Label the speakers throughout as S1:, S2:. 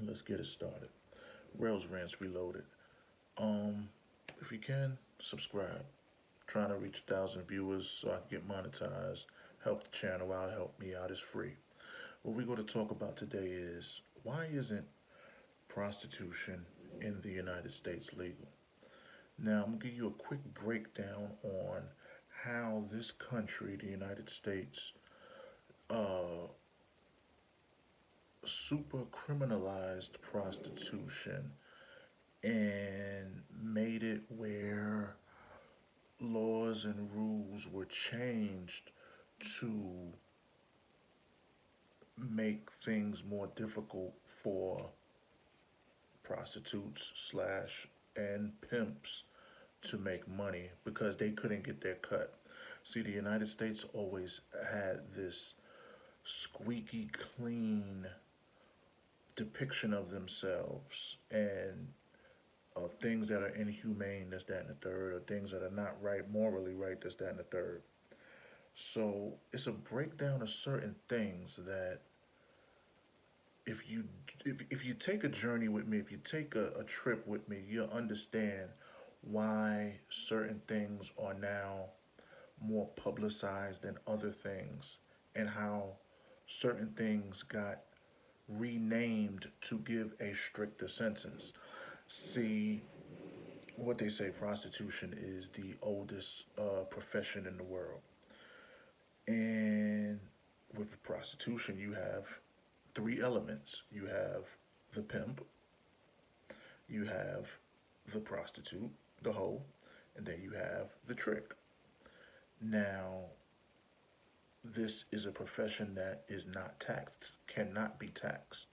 S1: Let's get it started. Rails Rants Reloaded. Um, if you can, subscribe. Trying to reach 1,000 viewers so I can get monetized. Help the channel out, help me out. It's free. What we're going to talk about today is why isn't prostitution in the United States legal? Now, I'm going to give you a quick breakdown on how this country, the United States, uh, super criminalized prostitution and made it where laws and rules were changed to make things more difficult for prostitutes slash and pimps to make money because they couldn't get their cut. See, the United States always had this squeaky clean depiction of themselves and of things that are inhumane, this, that, and the third, or things that are not right, morally right, this, that, and the third. So it's a breakdown of certain things that if you if you take a journey with me, if you take a trip with me, you'll understand why certain things are now more publicized than other things and how certain things got renamed to give a stricter sentence. See, what they say prostitution is the oldest profession in the world. And with prostitution, you have three elements you have the pimp, you have the prostitute, the hoe, and then you have the trick. Now, this is a profession that is not taxed, cannot be taxed.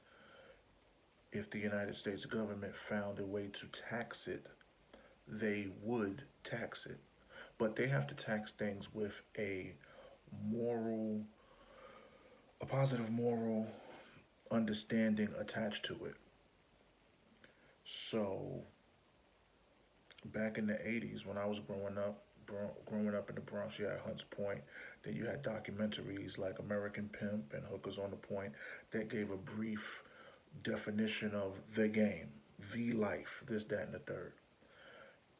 S1: If the United States government found a way to tax it, they would tax it. But they have to tax things with moral, a positive moral understanding attached to it. So, back in the 80s when I was growing up in the Bronx, you had Hunts Point. Then you had documentaries like American Pimp and Hookers on the Point that gave a brief definition of the game, the life, this, that, and the third.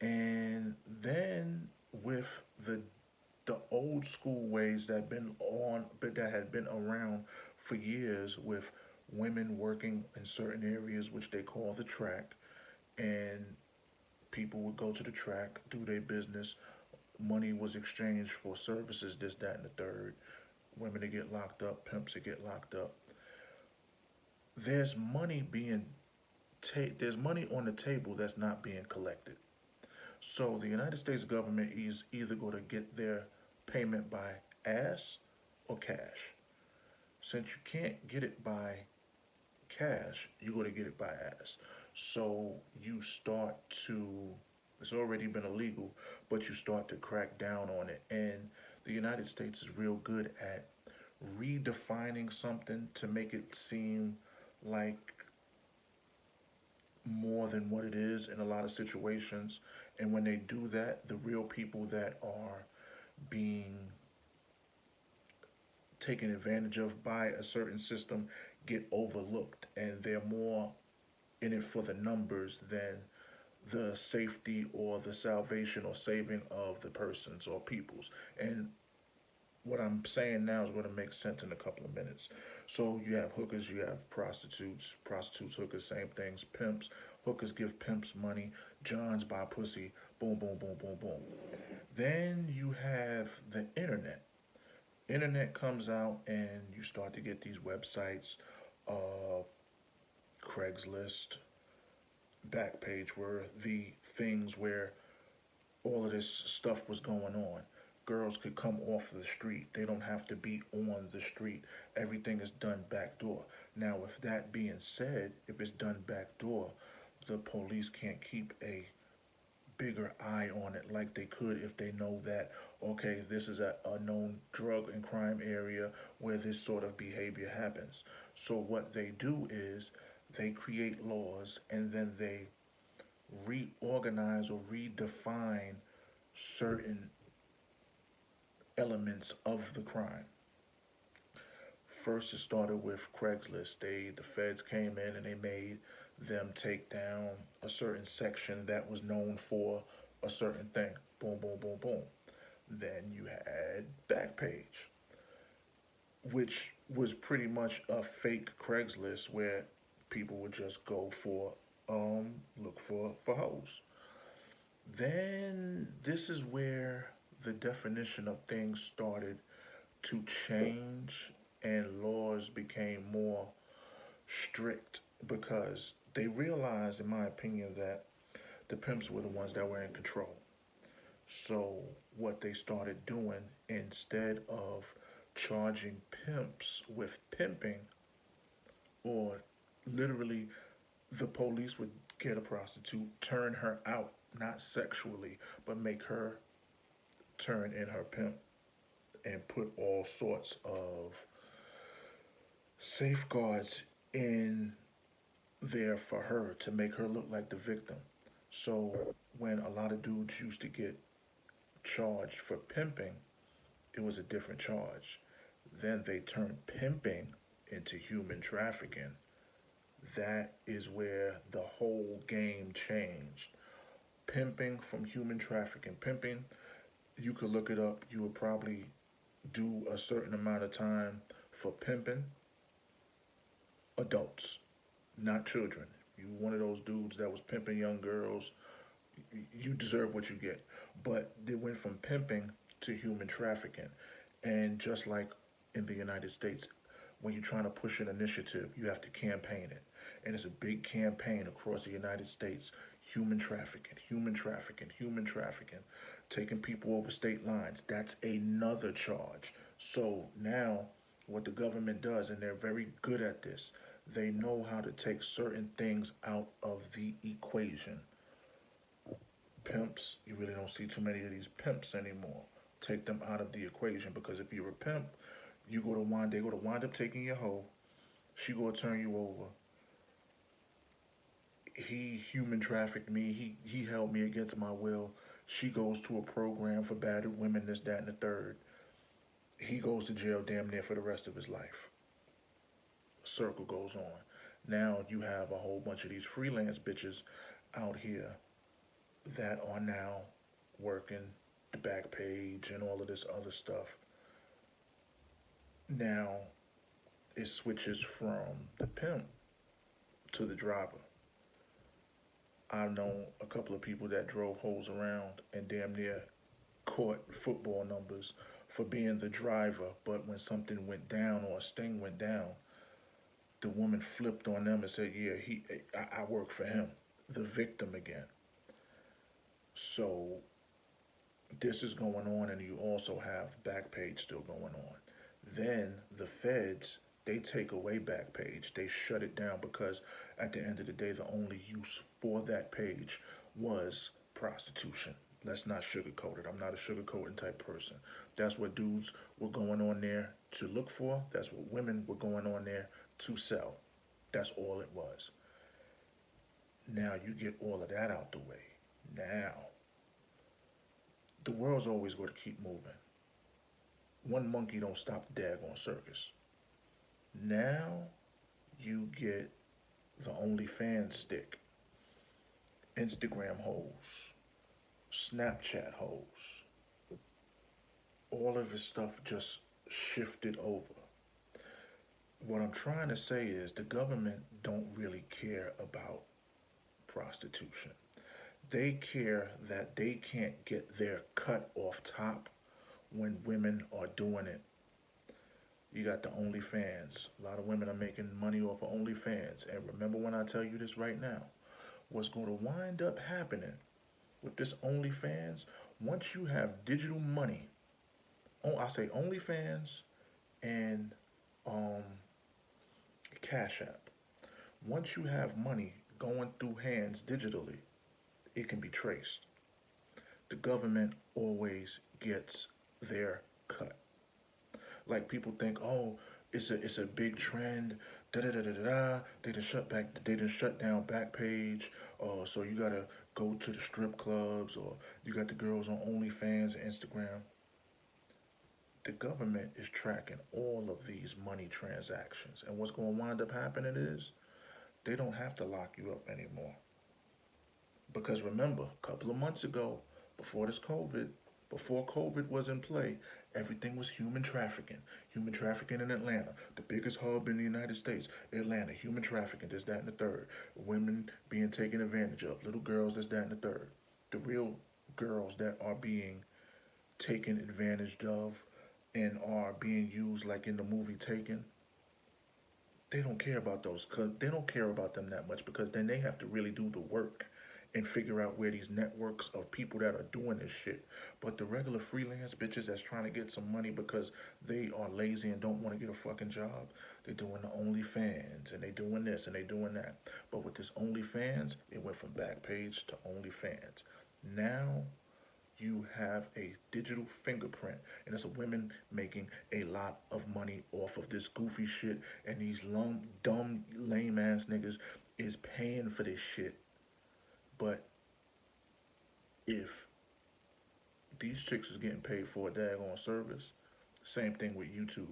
S1: And then with the old school ways that had been around for years with women working in certain areas which they call the track, and people would go to the track, do their business, money was exchanged for services, this, that, and the third. Women to get locked up, pimps to get locked up. There's money there's money on the table that's not being collected. So the United States government is either going to get their payment by ass or cash. Since you can't get it by cash, you're going to get it by ass. So you start to, it's already been illegal, but you start to crack down on it. And the United States is real good at redefining something to make it seem like more than what it is in a lot of situations. And when they do that, the real people that are being taken advantage of by a certain system get overlooked, and they're more in it for the numbers than the safety or the salvation or saving of the persons or peoples. And what I'm saying now is going to make sense in a couple of minutes. So you have hookers, you have prostitutes, hookers, same things, pimps. Hookers give pimps money, Johns buy pussy, boom, boom, boom, boom, boom. Then you have the internet. Internet comes out and you start to get these websites, uh, Craigslist, Backpage were the things where all of this stuff was going on. Girls could come off the street. They don't have to be on the street. Everything is done back door. Now, with that being said, if it's done back door, the police can't keep a bigger eye on it like they could if they know that, okay, this is a known drug and crime area where this sort of behavior happens. So what they do is they create laws and then they reorganize or redefine certain elements of the crime. First, it started with Craigslist. The feds came in and they made them take down a certain section that was known for a certain thing. Boom, boom, boom, boom. Then you had Backpage, which was pretty much a fake Craigslist where people would just go for look for hoes. Then this is where the definition of things started to change and laws became more strict because they realized, in my opinion, that the pimps were the ones that were in control. So what they started doing, instead of charging pimps with pimping, or literally the police would get a prostitute, turn her out, not sexually, but make her turn in her pimp and put all sorts of safeguards in there for her to make her look like the victim. So when a lot of dudes used to get charged for pimping, it was a different charge. Then they turned pimping into human trafficking. That is where the whole game changed. Pimping from human trafficking. Pimping, you could look it up. You would probably do a certain amount of time for pimping adults, not children. You one of those dudes that was pimping young girls, you deserve what you get. But they went from pimping to human trafficking. And just like in the United States, when you're trying to push an initiative, you have to campaign it. And it's a big campaign across the United States. Human trafficking, human trafficking, human trafficking, taking people over state lines. That's another charge. So now what the government does, and they're very good at this, they know how to take certain things out of the equation. Pimps, you really don't see too many of these pimps anymore. Take them out of the equation because if you're a pimp, they go to wind up taking your hoe. She gonna turn you over. He human trafficked me. He held me against my will. She goes to a program for battered women, this, that, and the third. He goes to jail damn near for the rest of his life. Circle goes on. Now you have a whole bunch of these freelance bitches out here that are now working the back page and all of this other stuff. Now it switches from the pimp to the driver. I know a couple of people that drove hoes around and damn near caught football numbers for being the driver, but when something went down or a sting went down, the woman flipped on them and said, "Yeah, I work for him." The victim again. So this is going on, and you also have Backpage still going on. Then the feds, they take away Backpage. They shut it down because at the end of the day, the only use for that page was prostitution. Let's not sugarcoat it. I'm not a sugarcoating type person. That's what dudes were going on there to look for. That's what women were going on there to sell. That's all it was. Now you get all of that out the way. Now, the world's always going to keep moving. One monkey don't stop the daggone circus. Now you get the OnlyFans stick, Instagram hoes, Snapchat hoes. All of this stuff just shifted over. What I'm trying to say is the government don't really care about prostitution. They care that they can't get their cut off top when women are doing it. You got the OnlyFans. A lot of women are making money off of OnlyFans. And remember when I tell you this right now, what's going to wind up happening with this OnlyFans, once you have digital money, I say OnlyFans and Cash App. Once you have money going through hands digitally, it can be traced. The government always gets their cut. Like people think, oh, it's a big trend. Da da da da da. They done shut down Backpage. So you gotta go to the strip clubs, or you got the girls on OnlyFans and Instagram. The government is tracking all of these money transactions. And what's going to wind up happening is they don't have to lock you up anymore. Because remember, a couple of months ago, before this COVID, before COVID was in play, everything was human trafficking. Human trafficking in Atlanta, the biggest hub in the United States. Atlanta, human trafficking, this, that, and the third. Women being taken advantage of, little girls, this, that, and the third. The real girls that are being taken advantage of and are being used like in the movie Taken, they don't care about those. Cause they don't care about them that much because then they have to really do the work and figure out where these networks of people that are doing this shit. But the regular freelance bitches that's trying to get some money because they are lazy and don't want to get a fucking job, they're doing the OnlyFans and they doing this and they doing that. But with this OnlyFans, it went from Backpage to OnlyFans. Now you have a digital fingerprint, and it's a women making a lot of money off of this goofy shit, and these dumb, lame ass niggas is paying for this shit. But if these chicks is getting paid for a daggone service, same thing with YouTube.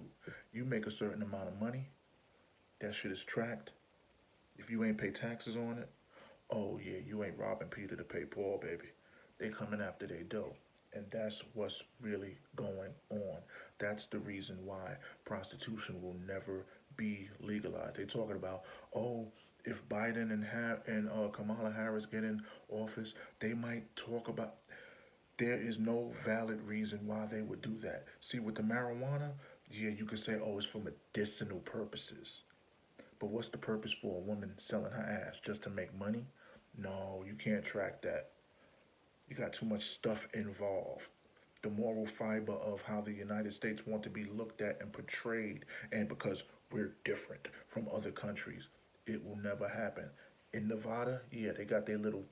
S1: You make a certain amount of money, that shit is tracked. If you ain't pay taxes on it, oh yeah, you ain't robbing Peter to pay Paul, baby. They coming after their dough. And that's what's really going on. That's the reason why prostitution will never be legalized. They talking about, oh, if Biden and Kamala Harris get in office, they might talk about. There is no valid reason why they would do that. See, with the marijuana, yeah, you could say, oh, it's for medicinal purposes. But what's the purpose for a woman selling her ass? Just to make money? No, you can't track that. You got too much stuff involved. The moral fiber of how the United States want to be looked at and portrayed, and because we're different from other countries, it will never happen. In Nevada, yeah, they got their little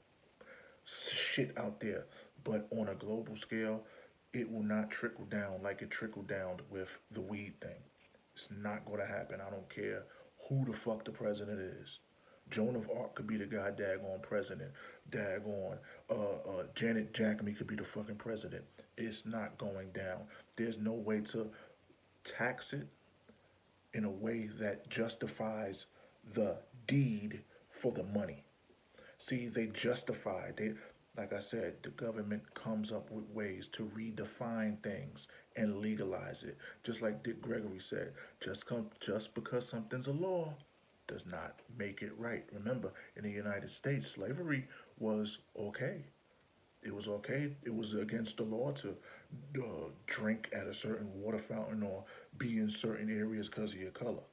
S1: shit out there, but on a global scale, it will not trickle down like it trickled down with the weed thing. It's not going to happen. I don't care who the fuck the president is. Joan of Arc could be the guy daggone president. Daggone Janet Jackman could be the fucking president. It's not going down. There's no way to tax it in a way that justifies the deed for the money. See, they justify. Like I said, the government comes up with ways to redefine things and legalize it. Just like Dick Gregory said, just because something's a law does not make it right. Remember, in the United States, slavery was okay. It was okay. It was against the law to drink at a certain water fountain or be in certain areas because of your color.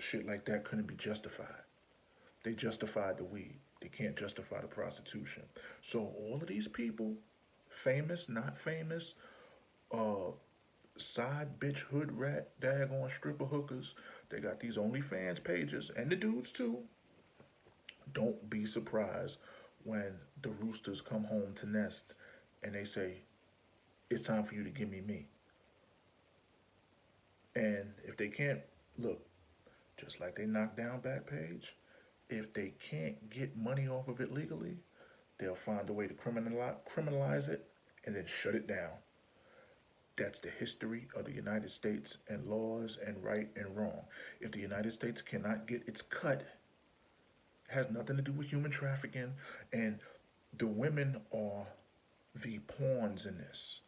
S1: Shit like that couldn't be justified. They justified the weed. They can't justify the prostitution. So all of these people, famous, not famous, side bitch, hood rat, daggone stripper hookers, they got these OnlyFans pages, and the dudes too. Don't be surprised when the roosters come home to nest and they say, it's time for you to give me me. And if they can't, look, just like they knocked down Backpage, if they can't get money off of it legally, they'll find a way to criminalize it and then shut it down. That's the history of the United States and laws and right and wrong. If the United States cannot get its cut, it has nothing to do with human trafficking, and the women are the pawns in this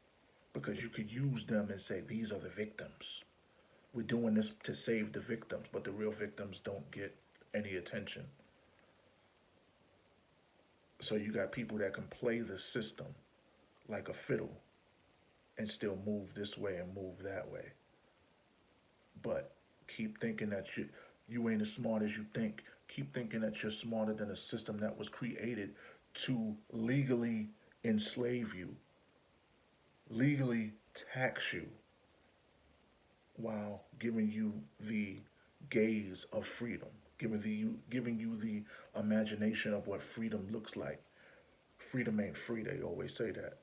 S1: because you could use them and say, these are the victims. We're doing this to save the victims, but the real victims don't get any attention. So you got people that can play the system like a fiddle and still move this way and move that way. But keep thinking that you ain't as smart as you think. Keep thinking that you're smarter than a system that was created to legally enslave you, legally tax you, while giving you the gaze of freedom, giving you the imagination of what freedom looks like. Freedom ain't free, they always say that.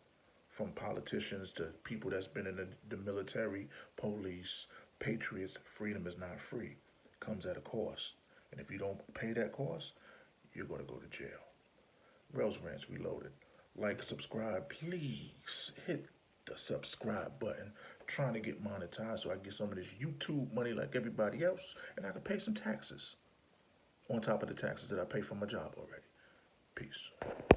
S1: From politicians to people that's been in the military, police, patriots, freedom is not free. It comes at a cost. And if you don't pay that cost, you're going to go to jail. Rails Rants Reloaded. Like, subscribe, please. Hit the subscribe button, trying to get monetized so I get some of this YouTube money like everybody else, and I can pay some taxes on top of the taxes that I pay for my job already. Peace.